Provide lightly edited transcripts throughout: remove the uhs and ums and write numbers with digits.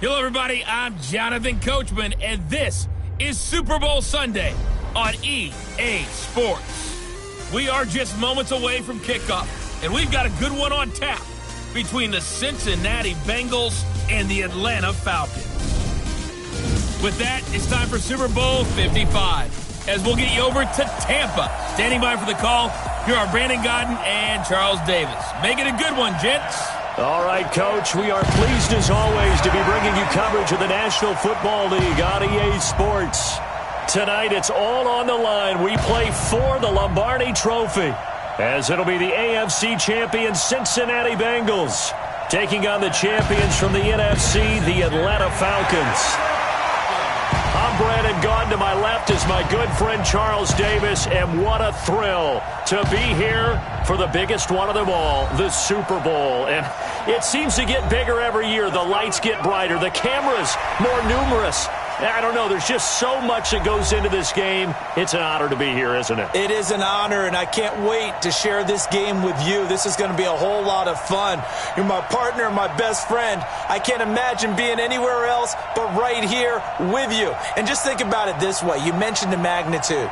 Hello, everybody. I'm Jonathan Coachman, and this is Super Bowl Sunday on EA Sports. We are just moments away from kickoff, and we've got a good one on tap between the Cincinnati Bengals and the Atlanta Falcons. With that, it's time for Super Bowl 55, as we'll get you over to Tampa. Standing by for the call, here are Brandon Godden and Charles Davis. Make it a good one, gents. All right, Coach, we are pleased as always to be bringing you coverage of the National Football League on EA Sports. Tonight, it's all on the line. We play for the Lombardi Trophy, as it'll be the AFC champion Cincinnati Bengals taking on the champions from the NFC, the Atlanta Falcons. I'm Brandon Gaudin. To my left is my good friend Charles Davis, and what a thrill to be here for the biggest one of them all, the Super Bowl. And it seems to get bigger every year. The lights get brighter, the cameras more numerous. I don't know, there's just so much that goes into this game. It's an honor to be here, isn't it? It is an honor, and I can't wait to share this game with you. This is going to be a whole lot of fun. You're my partner, my best friend. I can't imagine being anywhere else but right here with you. And just think about it this way. You mentioned the magnitude.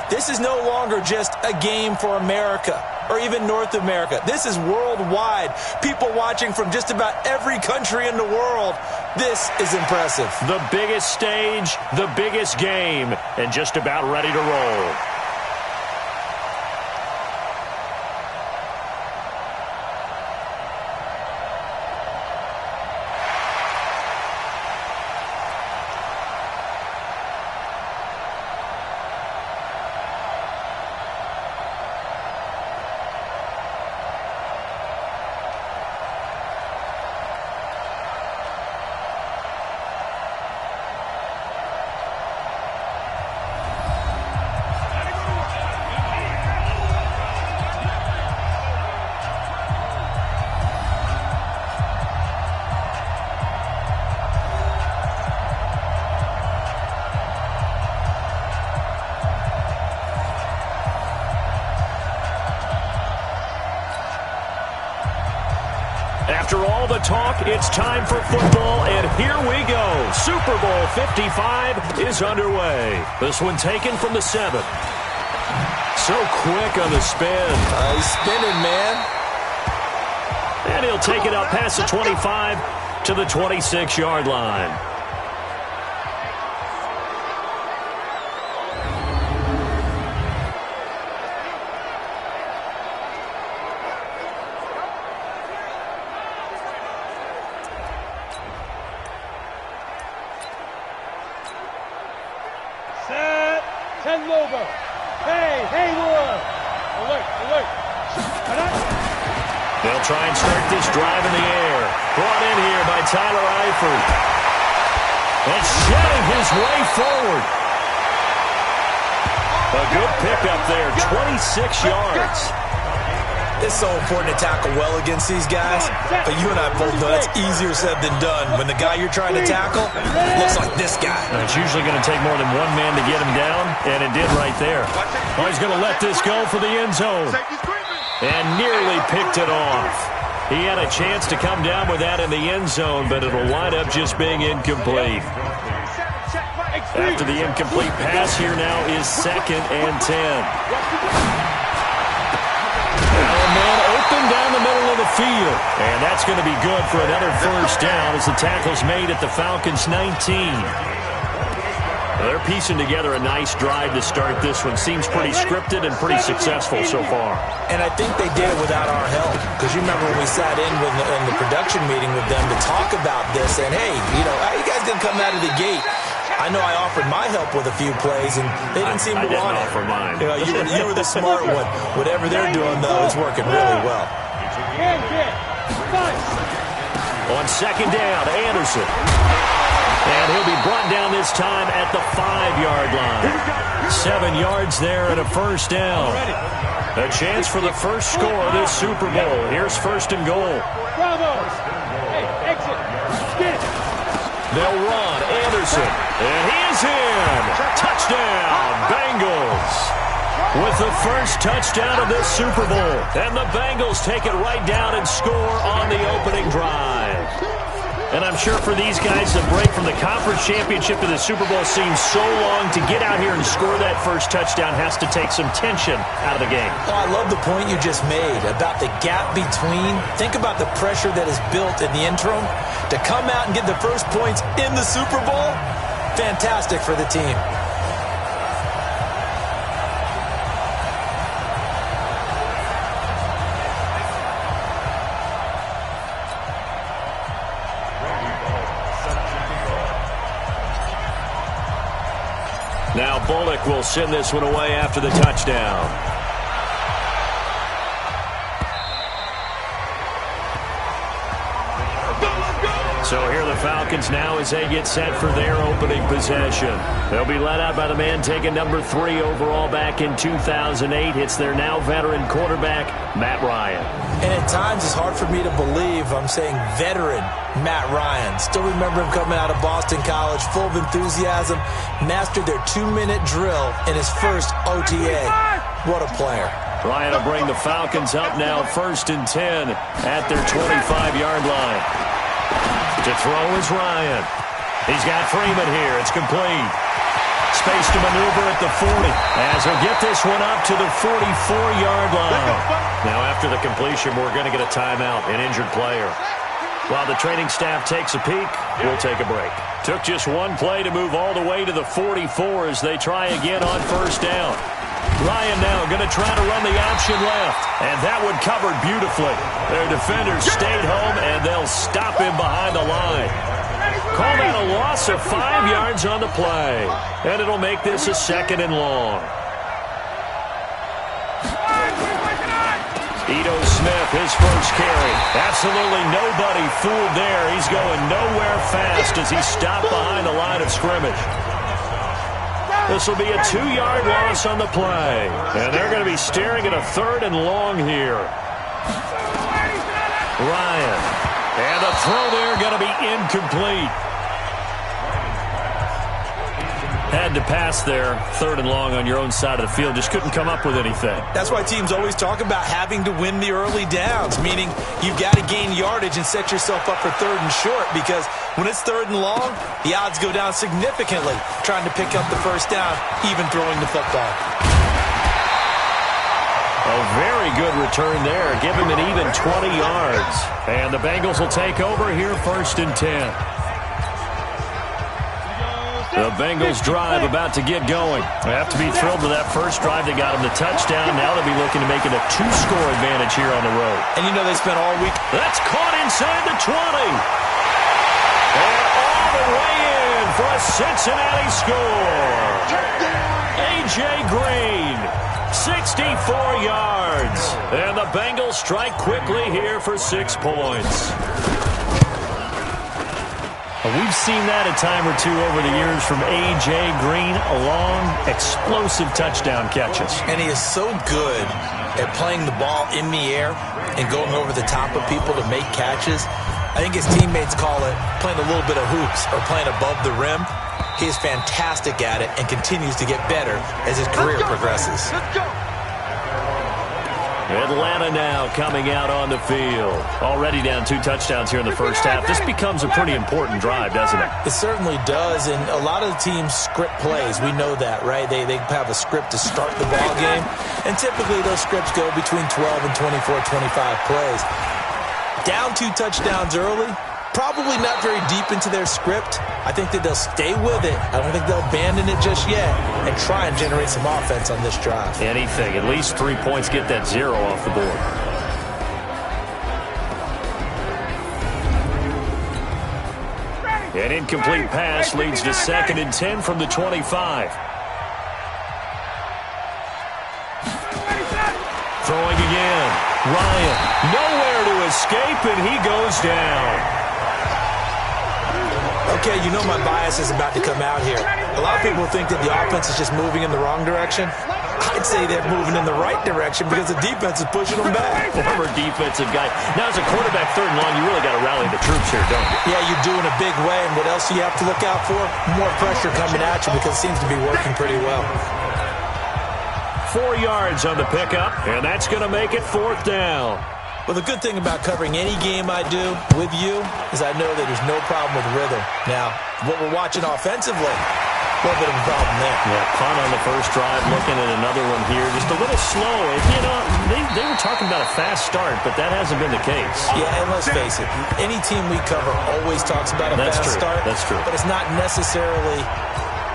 This is no longer just a game for America or even North America. This is worldwide. People watching from just about every country in the world. This is impressive. The biggest stage, the biggest game, and just about ready to roll. After all the talk, it's time for football, and here we go. Super Bowl 55 is underway. This one taken from the 7. So quick on the spin. He's spinning, man. And he'll take it up past the 25 to the 26-yard line. They'll try and start this drive in the air. Brought in here by Tyler Eifert. And shedding his way forward. A good pickup there, 26 yards. It's so important to tackle well against these guys, but you and I both know that's easier said than done. When the guy you're trying to tackle looks like this guy. It's usually going to take more than one man to get him down, and it did right there. Oh, he's going to let this go for the end zone. And nearly picked it off. He had a chance to come down with that in the end zone, but it'll wind up just being incomplete. After the incomplete pass, here now is 2nd and 10. Now a man open down the middle of the field. And that's going to be good for another first down as the tackle's made at the Falcons' 19. They're piecing together a nice drive to start this one. Seems pretty scripted and pretty successful so far. And I think they did it without our help. Because you remember when we sat in the production meeting with them to talk about this. And, hey, how you guys going to come out of the gate? I know I offered my help with a few plays, and they didn't seem to want it. I didn't offer mine. You were the smart one. Whatever they're doing, though, is working really well. On 2nd down, Anderson. And he'll be brought down this time at the 5-yard line. 7 yards there and a first down. A chance for the first score of this Super Bowl. Here's 1st and goal. They'll run. Anderson. And he is in. Touchdown, Bengals. With the first touchdown of this Super Bowl. And the Bengals take it right down and score on the opening drive. And I'm sure for these guys, the break from the conference championship to the Super Bowl seems so long. To get out here and score that first touchdown has to take some tension out of the game. Oh, I love the point you just made about the gap between. Think about the pressure that is built in the interim. To come out and get the first points in the Super Bowl, fantastic for the team. Now Bullock will send this one away after the touchdown. So here are the Falcons now as they get set for their opening possession. They'll be led out by the man taking number 3 overall back in 2008. It's their now veteran quarterback, Matt Ryan. And at times it's hard for me to believe I'm saying veteran Matt Ryan. Still remember him coming out of Boston College, full of enthusiasm, mastered their 2-minute drill in his first OTA. What a player. Ryan will bring the Falcons up now 1st and 10 at their 25-yard line. To throw is Ryan. He's got Freeman here. It's complete. Space to maneuver at the 40 as he'll get this one up to the 44-yard line. Now after the completion, we're going to get a timeout, an injured player. While the training staff takes a peek, we'll take a break. Took just one play to move all the way to the 44 as they try again on 1st down. Ryan now going to try to run the option left, and that one covered beautifully. Their defenders stayed home, and they'll stop him behind the line. Call that a loss of 5 yards on the play, and it'll make this a 2nd and long. Ito Smith, his first carry. Absolutely nobody fooled there. He's going nowhere fast as he stopped behind the line of scrimmage. This will be a 2-yard loss on the play. And they're going to be staring at a 3rd and long here. Ryan. And the throw there going to be incomplete. Had to pass there, 3rd and long on your own side of the field. Just couldn't come up with anything. That's why teams always talk about having to win the early downs, meaning you've got to gain yardage and set yourself up for 3rd and short, because when it's 3rd and long, the odds go down significantly trying to pick up the first down, even throwing the football. A very good return there. Give him an even 20 yards. And the Bengals will take over here 1st and 10. The Bengals drive about to get going. They have to be thrilled with that first drive. They got them the touchdown. Now they'll be looking to make it a 2-score advantage here on the road. And you know they spent all week. That's caught inside the 20. And all the way in for a Cincinnati score. A.J. Green, 64 yards. And the Bengals strike quickly here for 6 points. We've seen that a time or two over the years from A.J. Green, long, explosive touchdown catches. And he is so good at playing the ball in the air and going over the top of people to make catches. I think his teammates call it playing a little bit of hoops or playing above the rim. He is fantastic at it and continues to get better as his career progresses. Atlanta now coming out on the field. Already down 2 touchdowns here in the first half. This becomes a pretty important drive, doesn't it? It certainly does, and a lot of the teams script plays. We know that, right? They have a script to start the ball game, and typically those scripts go between 12 and 24, 25 plays. Down 2 touchdowns early, probably not very deep into their script. I think that they'll stay with it. I don't think they'll abandon it just yet and try and generate some offense on this drive. Anything. At least 3 points, get that 0 off the board. An incomplete pass leads to 2nd and 10 from the 25. Throwing again. Ryan, nowhere to escape, and he goes down. Okay, you know my bias is about to come out here. A lot of people think that the offense is just moving in the wrong direction. I'd say they're moving in the right direction because the defense is pushing them back. Former defensive guy. Now, as a quarterback 3rd and long, you really got to rally the troops here, don't you? Yeah, you do in a big way. And what else do you have to look out for? More pressure coming at you because it seems to be working pretty well. 4 yards on the pickup, and that's going to make it 4th down. Well, the good thing about covering any game I do with you is I know that there's no problem with rhythm. Now, what we're watching offensively, a little bit of a problem there. Yeah, punt on the first drive, looking at another one here. Just a little slow. And, you know, they were talking about a fast start, but that hasn't been the case. Yeah, and let's face it, any team we cover always talks about a fast start. That's true. But it's not necessarily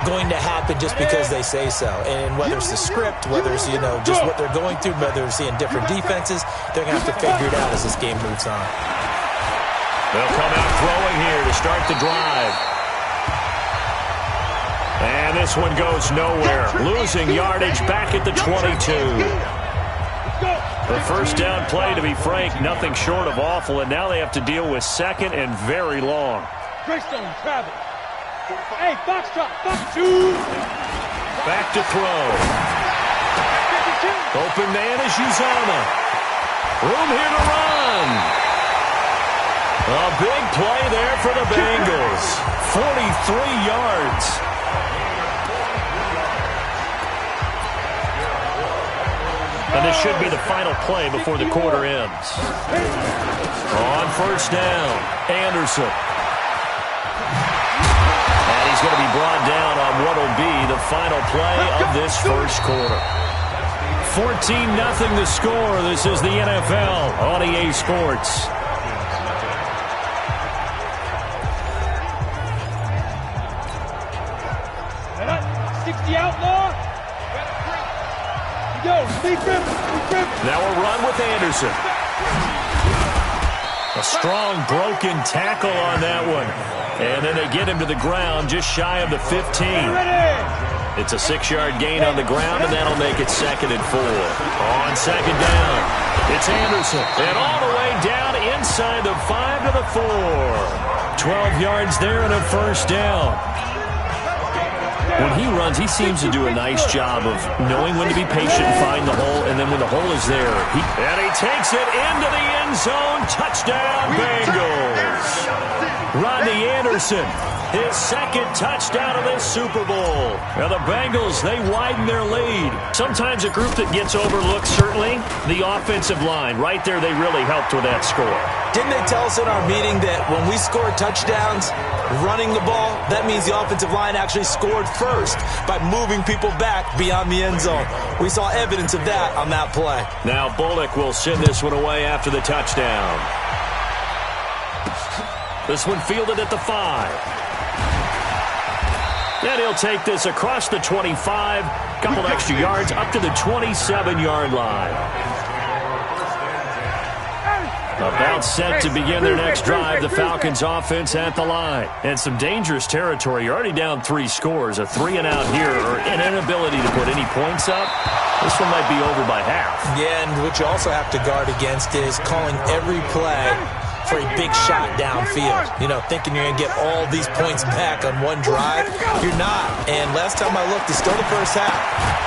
going to happen just because they say so. And whether it's the script, whether it's, you know, just what they're going through, whether they're seeing different defenses, they're going to have to figure it out as this game moves on. They'll come out throwing here to start the drive. And this one goes nowhere. Losing yardage back at the 22. The first down play, to be frank, nothing short of awful. And now they have to deal with second and very long. Greystone, Travis. Hey, box drop, box two. Back to throw. Open man is Uzama. Room here to run. A big play there for the Bengals. 43 yards. And this should be the final play before the quarter ends. On first down, Anderson. He's going to be brought down on what will be the final play of this first quarter. 14-0 the score. This is the NFL on EA Sports. Now a run with Anderson. A strong broken tackle on that one. And then they get him to the ground just shy of the 15. It's a 6-yard gain on the ground, and that'll make it 2nd and 4. On second down, it's Anderson. And all the way down inside the 5 to the 4. 12 yards there and a first down. When he runs, he seems to do a nice job of knowing when to be patient and find the hole, and then when the hole is there, he takes it into the end zone. Touchdown, Bengals. Rodney Anderson, his second touchdown of this Super Bowl. Now the Bengals, they widen their lead. Sometimes a group that gets overlooked, certainly, the offensive line. Right there, they really helped with that score. Didn't they tell us in our meeting that when we score touchdowns running the ball, that means the offensive line actually scored first by moving people back beyond the end zone? We saw evidence of that on that play. Now Bullock will send this one away after the touchdown. This one fielded at the 5. And he'll take this across the 25. Couple extra yards up to the 27-yard line. About set to begin their next drive. The Falcons offense at the line. And some dangerous territory. You're already down 3 scores. A 3-and-out here or an inability to put any points up. This one might be over by half. Yeah, and what you also have to guard against is calling every play for a big shot downfield. You know, thinking you're going to get all these points back on one drive. You're not. And last time I looked, it's still the first half.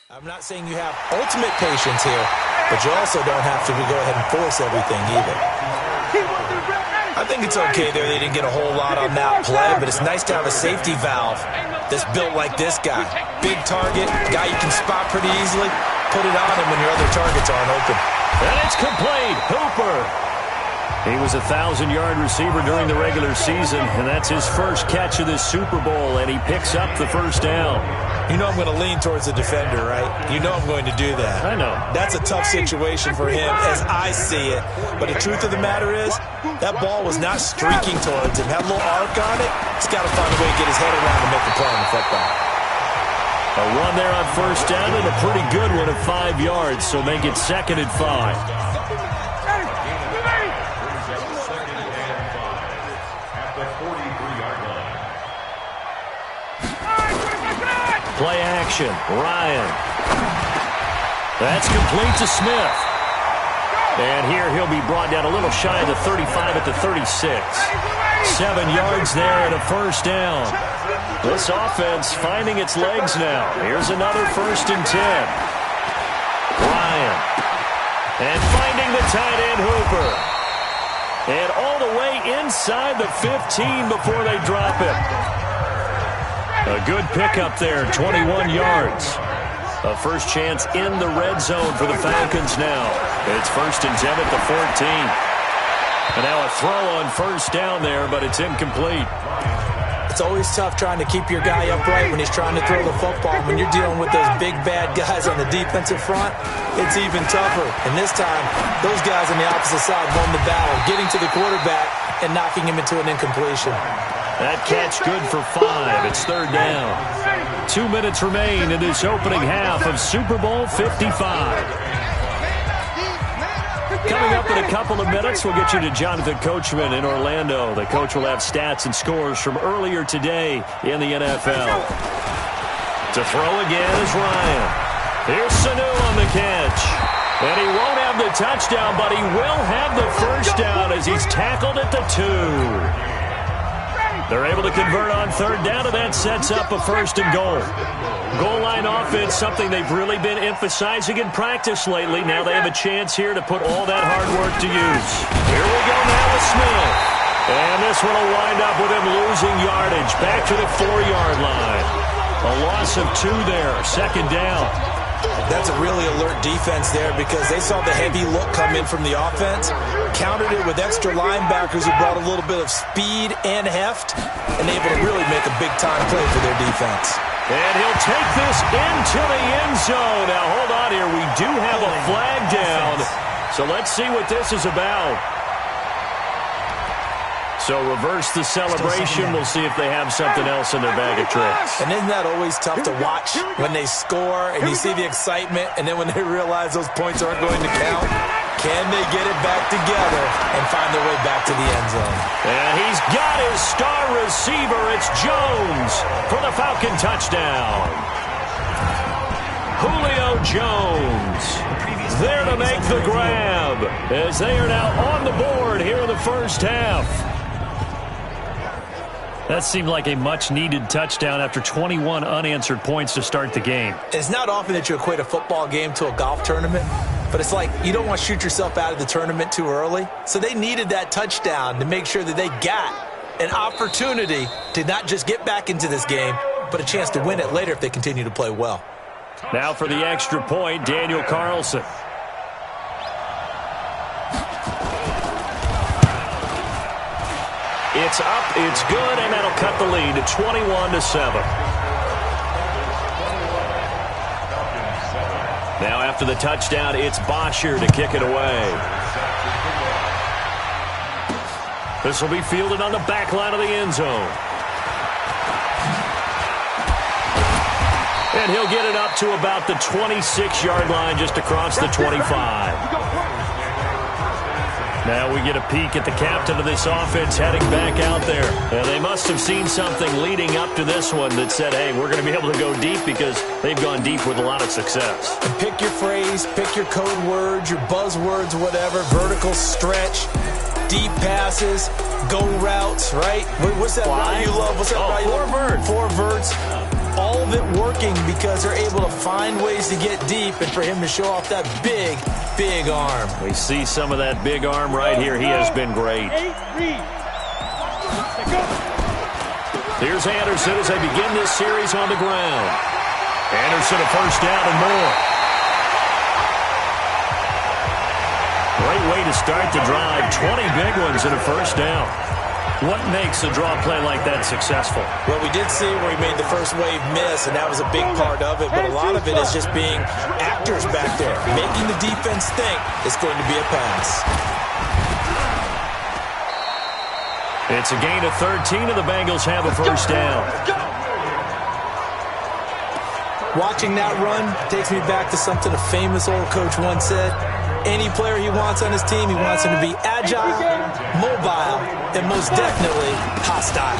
I'm not saying you have ultimate patience here, but you also don't have to go ahead and force everything either. I think it's okay there. They didn't get a whole lot on that play, but it's nice to have a safety valve that's built like this guy. Big target, guy you can spot pretty easily. Put it on him when your other targets aren't open. And it's complete. Hooper. He was a 1,000-yard receiver during the regular season, and that's his first catch of this Super Bowl, and he picks up the first down. You know I'm going to lean towards the defender, right? You know I'm going to do that. I know. That's a tough situation for him as I see it. But the truth of the matter is, that ball was not streaking towards him. Had a little arc on it. He's got to find a way to get his head around and make a play on the football. A run there on first down and a pretty good one at 5 yards, so make it 2nd and 5. Play action. Ryan. That's complete to Smith. And here he'll be brought down a little shy of the 35 at the 36. 7 yards there and a first down. This offense finding its legs now. Here's another 1st and 10. Ryan. And finding the tight end Hooper. And all the way inside the 15 before they drop it. A good pickup there, 21 yards. A first chance in the red zone for the Falcons now. It's 1st and 10 at the 14. And now a throw on 1st down there, but it's incomplete. It's always tough trying to keep your guy upright when he's trying to throw the football. When you're dealing with those big, bad guys on the defensive front, it's even tougher. And this time, those guys on the opposite side won the battle, getting to the quarterback and knocking him into an incompletion. That catch good for 5. It's 3rd down. 2 minutes remain in this opening half of Super Bowl 55. Coming up in a couple of minutes, we'll get you to Jonathan Coachman in Orlando. The coach will have stats and scores from earlier today in the NFL. To throw again is Ryan. Here's Sanu on the catch. And he won't have the touchdown, but he will have the first down as he's tackled at the 2. They're able to convert on 3rd down, and that sets up a 1st and goal. Goal line offense, something they've really been emphasizing in practice lately. Now they have a chance here to put all that hard work to use. Here we go now with Smith. And this one will wind up with him losing yardage. Back to the 4-yard line. A loss of 2 there, 2nd down. That's a really alert defense there because they saw the heavy look come in from the offense, countered it with extra linebackers who brought a little bit of speed and heft, and able to really make a big-time play for their defense. And he'll take this into the end zone. Now, hold on here. We do have a flag down, so let's see what this is about. So reverse the celebration. We'll see if they have something else in their bag of tricks. And isn't that always tough to watch when they score and you see the excitement, and then when they realize those points aren't going to count? Can they get it back together and find their way back to the end zone? And he's got his star receiver. It's Jones for the Falcon touchdown. Julio Jones there to make the grab as they are now on the board here in the first half. That seemed like a much-needed touchdown after 21 unanswered points to start the game. It's not often that you equate a football game to a golf tournament, but it's like you don't want to shoot yourself out of the tournament too early. So they needed that touchdown to make sure that they got an opportunity to not just get back into this game, but a chance to win it later if they continue to play well. Now for the extra point, Daniel Carlson. It's up, it's good, and that'll cut the lead to 21-7. Now after the touchdown, it's Bosher to kick it away. This will be fielded on the back line of the end zone. And he'll get it up to about the 26-yard line just across the 25. Now we get a peek at the captain of this offense heading back out there. And they must have seen something leading up to this one that said, hey, we're going to be able to go deep because they've gone deep with a lot of success. And pick your phrase, pick your code words, your buzzwords, whatever, vertical stretch, deep passes, go routes, right? What's that route you love? What's that route you love? Four verts. All of it working because they're able to find ways to get deep and for him to show off that big, big arm. We see some of that big arm right here. He has been great. Here's Anderson as they begin this series on the ground. Anderson a first down and more. Great way to start the drive. 20 big ones and a first down. What makes a draw play like that successful? Well, we did see where he made the first wave miss, and that was a big part of it. But a lot of it is just being actors back there, making the defense think it's going to be a pass. It's a gain of 13, and the Bengals have a first down. Watching that run takes me back to something a famous old coach once said. Any player he wants on his team, he wants him to be agile, mobile, and most definitely hostile.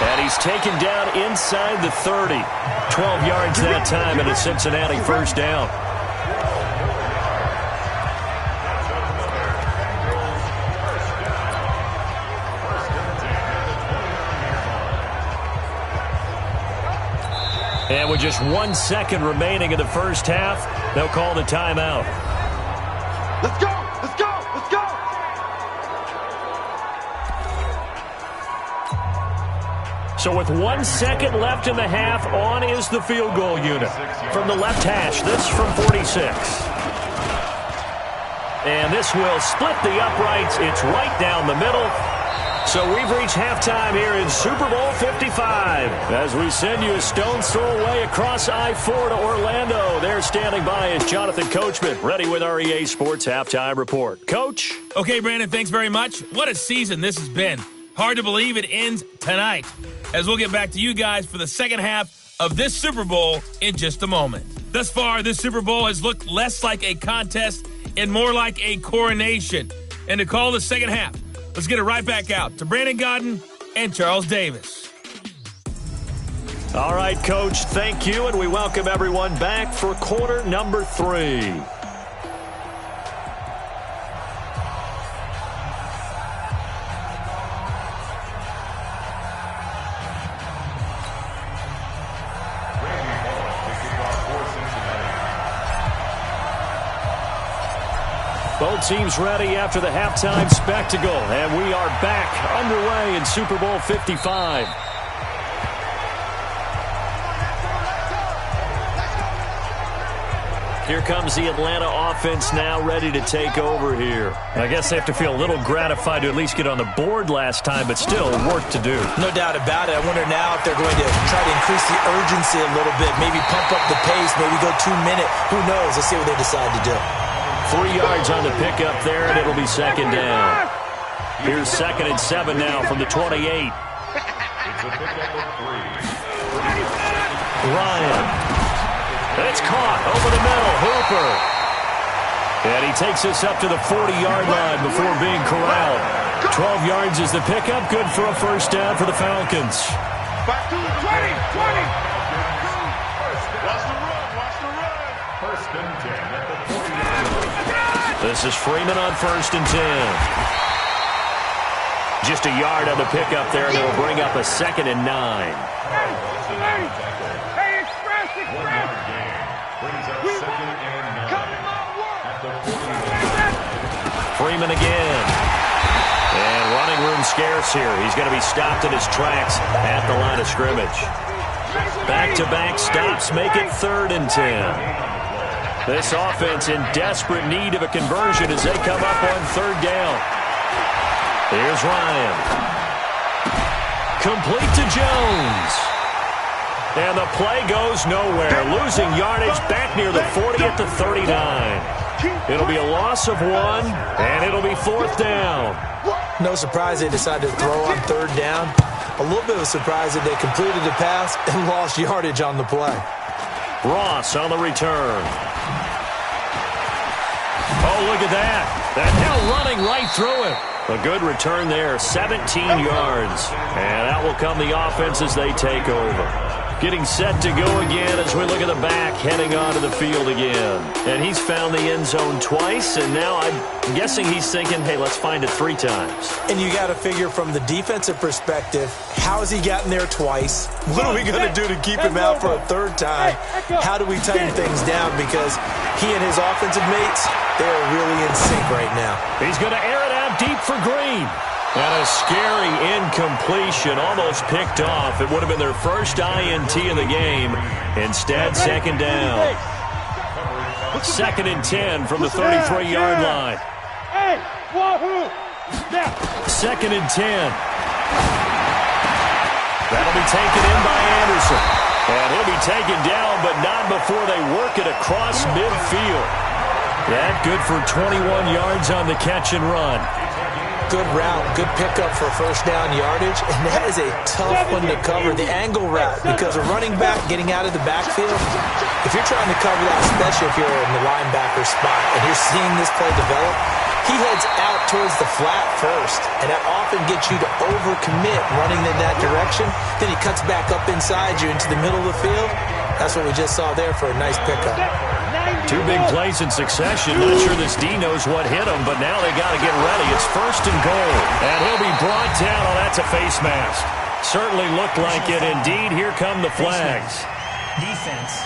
And he's taken down inside the 30. 12 yards that time and a Cincinnati first down. And with just 1 second remaining in the first half, they'll call the timeout. Let's go! Let's go! Let's go! So with 1 second left in the half, on is the field goal unit. From the left hash, this from 46. And this will split the uprights. It's right down the middle. So we've reached halftime here in Super Bowl 55. As we send you a stone's throw away across I-4 to Orlando. There standing by is Jonathan Coachman, ready with our EA Sports Halftime Report. Coach? Okay, Brandon, thanks very much. What a season this has been. Hard to believe it ends tonight, as we'll get back to you guys for the second half of this Super Bowl in just a moment. Thus far, this Super Bowl has looked less like a contest and more like a coronation. And to call the second half, let's get it right back out to Brandon Godden and Charles Davis. All right, Coach, thank you, and we welcome everyone back for quarter number 3. Both teams ready after the halftime spectacle, and we are back underway in Super Bowl 55. Here comes the Atlanta offense now ready to take over here. I guess they have to feel a little gratified to at least get on the board last time, but still work to do. No doubt about it. I wonder now if they're going to try to increase the urgency a little bit, maybe pump up the pace, maybe go 2 minute. Who knows? Let's see what they decide to do. 3 yards on the pickup there, and it'll be second down. Here's 2nd and 7 now from the 28. Ryan. And it's caught over the middle. Hooper. And he takes us up to the 40-yard line before being corralled. 12 yards is the pickup. Good for a first down for the Falcons. Back to 20, 20. Watch the run. First and 10 at the 40. This is Freeman on 1st and 10. Just a yard on the pickup there, and it'll bring up a 2nd and 9. Hey, express. Brings up 2nd and 9 at the 40. Freeman again. And running room scarce here. He's going to be stopped in his tracks at the line of scrimmage. Back-to-back stops make it 3rd and 10. This offense in desperate need of a conversion as they come up on 3rd down. Here's Ryan. Complete to Jones. And the play goes nowhere. Losing yardage back near the 40 at the 39. It'll be a loss of 1, and it'll be 4th down. No surprise they decided to throw on 3rd down. A little bit of a surprise that they completed the pass and lost yardage on the play. Ross on the return. Oh, look at that. And now running right through it. A good return there, 17 yards. And out will come the offense as they take over. Getting set to go again as we look at the back, heading onto the field again. And he's found the end zone twice, and now I'm guessing he's thinking, hey, let's find it 3 times. And you got to figure from the defensive perspective, how has he gotten there twice? What are we going to do to keep him out for a 3rd time? How do we tighten things down? Because he and his offensive mates, they are really in sync right now. He's going to air it out deep for Green. And a scary incompletion, almost picked off. It would have been their first INT of the game. Instead, 2nd down. 2nd and 10 from the 33-yard line. Hey, wahoo! 2nd and 10. That'll be taken in by Anderson. And he'll be taken down, but not before they work it across midfield. That good for 21 yards on the catch and run. Good route, good pickup for first down yardage, and that is a tough one to cover, the angle route, because a running back getting out of the backfield, if you're trying to cover that, especially if you're in the linebacker spot and you're seeing this play develop, he heads out towards the flat first, and that often gets you to overcommit running in that direction. Then he cuts back up inside you into the middle of the field. That's what we just saw there for a nice pickup. Two big plays in succession. Not sure this D knows what hit him, but now they got to get ready. It's 1st and goal, and he'll be brought down. Oh, that's a face mask. Certainly looked like it. Indeed, here come the flags. Defense.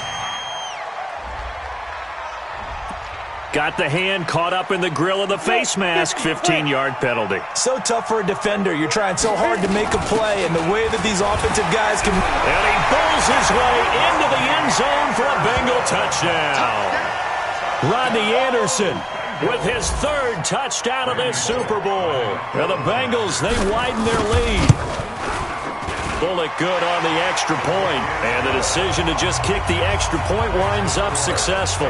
Got the hand caught up in the grill of the face mask. 15-yard penalty. So tough for a defender. You're trying so hard to make a play, and the way that these offensive guys can... And he pulls his way into the end zone for a Bengal touchdown. Rodney Anderson with his 3rd touchdown of this Super Bowl. And the Bengals, they widen their lead. Bullock good on the extra point, and the decision to just kick the extra point winds up successful.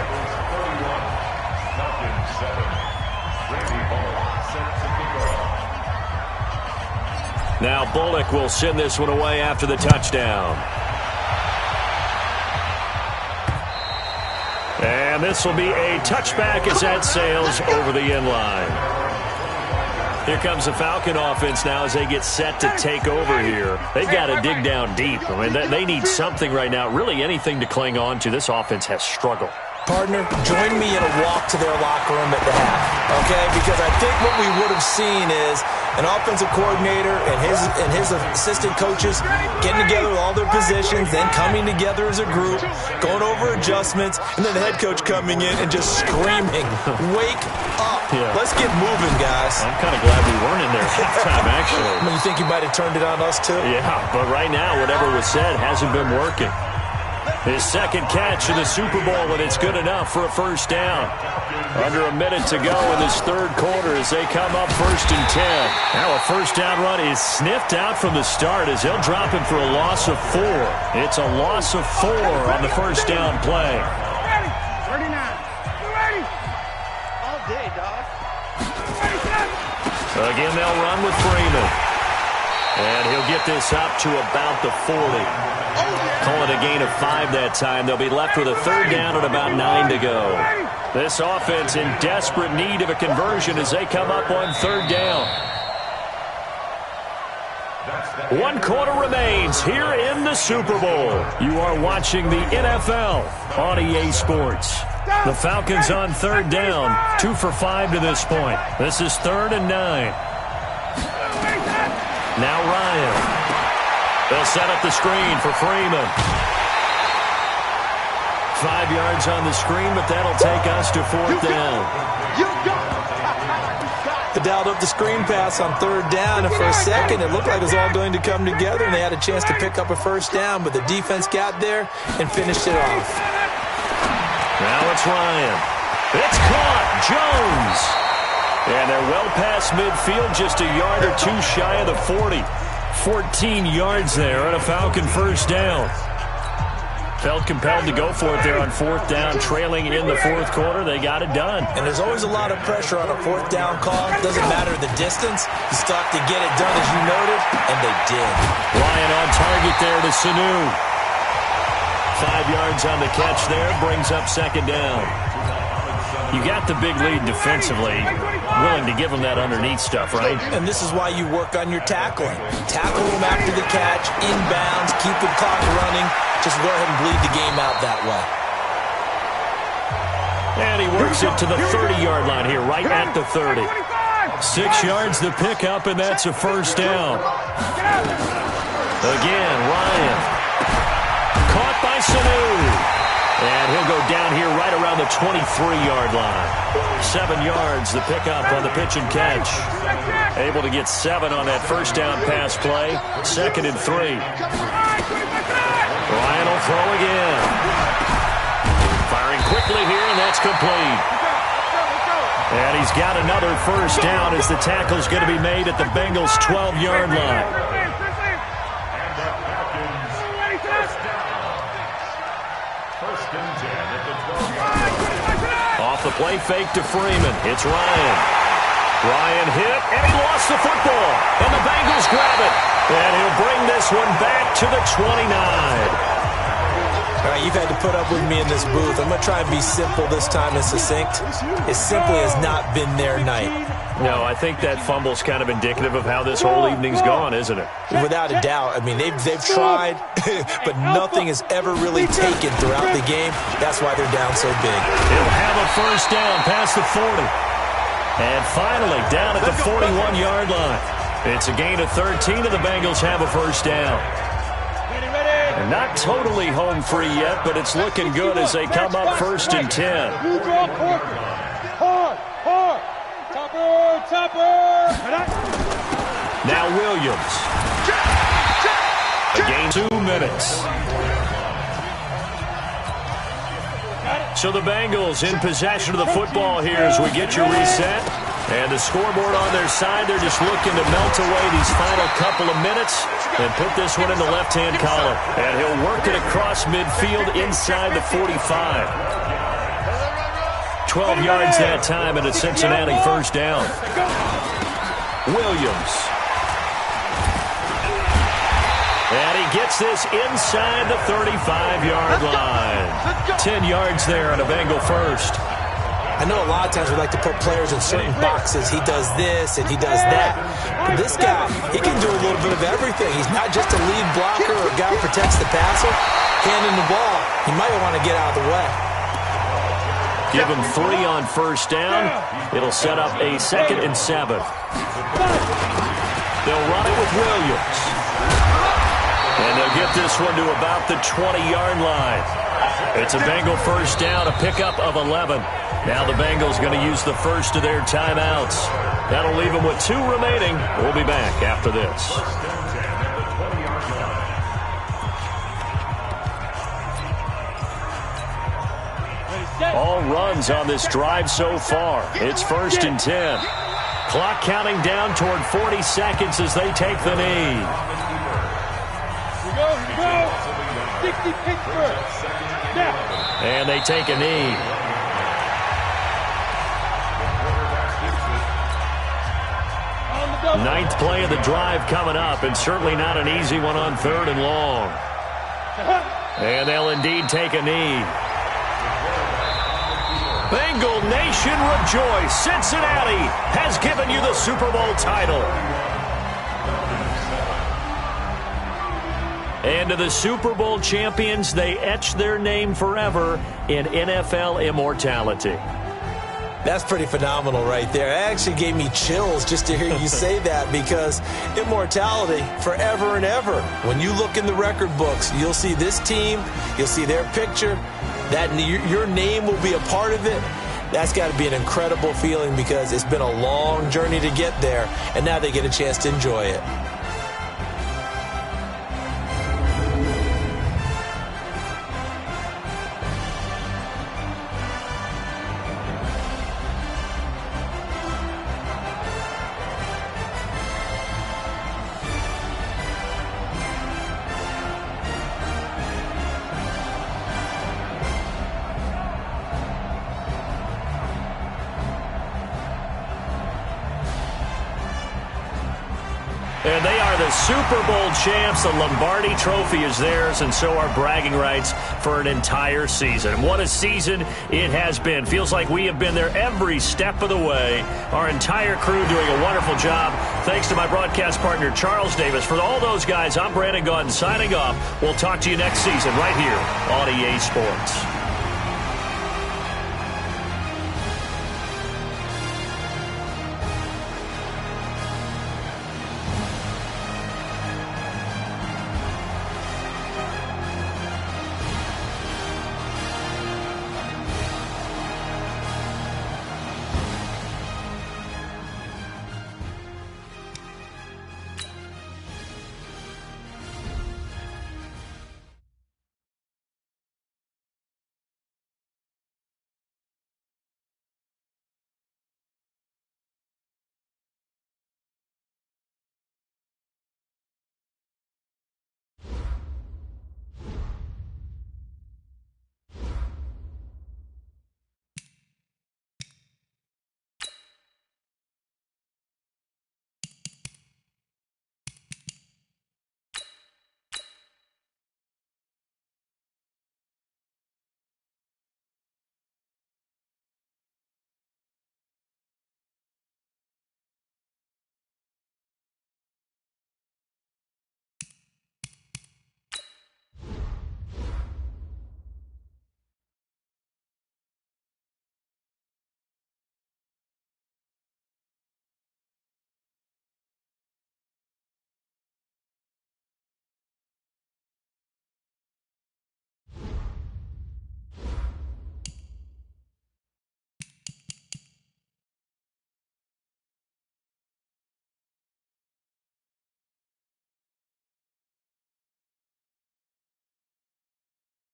Now Bullock will send this one away after the touchdown. And this will be a touchback as that sails over the end line. Here comes the Falcon offense now as they get set to take over here. They've got to dig down deep. I mean, they need something right now, really anything to cling on to. This offense has struggled. Partner, join me in a walk to their locker room at the half, okay? Because I think what we would have seen is an offensive coordinator and his assistant coaches getting together with all their positions, then coming together as a group, going over adjustments, and then the head coach coming in and just screaming, "Wake up. Yeah. Let's get moving, guys." I'm kind of glad we weren't in there at halftime, actually. I mean, you think you might have turned it on us, too? Yeah, but right now, whatever was said hasn't been working. His 2nd catch in the Super Bowl, and it's good enough for a 1st down. Under a minute to go in this 3rd quarter as they come up 1st and 10. Now a 1st down run is sniffed out from the start as they'll drop him for a loss of 4. It's a loss of 4 on the 1st down play. 39. You ready? All day, dog. Again, they'll run with Freeman. And he'll get this up to about the 40. Call it a gain of 5 that time. They'll be left with a 3rd down and about 9 to go. This offense in desperate need of a conversion as they come up on 3rd down. 1 quarter remains here in the Super Bowl. You are watching the NFL on EA Sports. The Falcons on 3rd down, 2 for 5 to this point. This is 3rd and 9. Now Ryan. They'll set up the screen for Freeman. 5 yards on the screen, but that'll take us to 4th down. They dialed up the screen pass on 3rd down, and for a second it looked like it was all going to come together, and they had a chance to pick up a 1st down, but the defense got there and finished it off. Now it's Ryan. It's caught. Jones. And they're well past midfield, just a yard or 2 shy of the 40. 14 yards there on a Falcon 1st down. Felt compelled to go for it there on 4th down, trailing in the 4th quarter. They got it done. And there's always a lot of pressure on a 4th down call. It doesn't matter the distance. You still have to get it done, as you noted, and they did. Ryan on target there to Sanu. 5 yards on the catch there, brings up 2nd down. You got the big lead defensively, willing to give them that underneath stuff, right? And this is why you work on your tackling. Tackle them after the catch, inbounds, keep the clock running. Just go ahead and bleed the game out that way. And he works it to the 30-yard line here, right at the 30. 6 yards the pickup, and that's a 1st down. Again, Ryan. Caught by Sanu. And he'll go down here right around the 23-yard line. 7 yards, the pickup on the pitch and catch. Able to get 7 on that 1st down pass play. 2nd and 3. Ryan will throw again. Firing quickly here, and that's complete. And he's got another 1st down as the tackle's going to be made at the Bengals' 12-yard line. Off the play fake to Freeman. It's Ryan. Ryan hit, and he lost the football. And the Bengals grab it. And he'll bring this one back to the 29. All right, you've had to put up with me in this booth. I'm going to try and be simple this time and succinct. It simply has not been their night. No, I think that fumble's kind of indicative of how this whole evening's gone, isn't it? Without a doubt. I mean, they've tried, but nothing has ever really taken throughout the game. That's why they're down so big. He'll have a first down past the 40. And finally, down at the 41-yard line. It's a gain of 13, and the Bengals have a first down. And not totally home free yet, but it's looking good as they come up 1st and 10. Now Williams. A gain 2 minutes. So the Bengals in possession of the football here as we get you reset. And the scoreboard on their side, they're just looking to melt away these final couple of minutes and put this one in the left-hand column. And he'll work it across midfield inside the 45. 12 yards that time, and a Cincinnati first down. Williams. And he gets this inside the 35-yard line. 10 yards there on a Bengal first. I know a lot of times we like to put players in certain boxes. He does this and he does that. But this guy, he can do a little bit of everything. He's not just a lead blocker or a guy who protects the passer. Handing the ball, he might want to get out of the way. Give him 3 on first down. It'll set up a 2nd and 7. They'll run it with Williams. And they'll get this one to about the 20-yard line. It's a Bengal first down, a pickup of 11. Now the Bengals going to use the first of their timeouts. That'll leave them with 2 remaining. We'll be back after this. All runs on this drive so far. It's 1st and 10. Clock counting down toward 40 seconds as they take the knee. Here we go. 60 Pittsburgh. And they take a knee. Ninth play of the drive coming up, and certainly not an easy one on 3rd and long. And they'll indeed take a knee. Bengal Nation rejoice. Cincinnati has given you the Super Bowl title. And to the Super Bowl champions, they etch their name forever in NFL immortality. That's pretty phenomenal right there. It actually gave me chills just to hear you say that, because immortality forever and ever. When you look in the record books, you'll see this team, you'll see their picture, that your name will be a part of it. That's got to be an incredible feeling, because it's been a long journey to get there, and now they get a chance to enjoy it. And they are the Super Bowl champs. The Lombardi Trophy is theirs, and so are bragging rights for an entire season. What a season it has been. Feels like we have been there every step of the way. Our entire crew doing a wonderful job. Thanks to my broadcast partner, Charles Davis. For all those guys, I'm Brandon Gaudin signing off. We'll talk to you next season right here on EA Sports.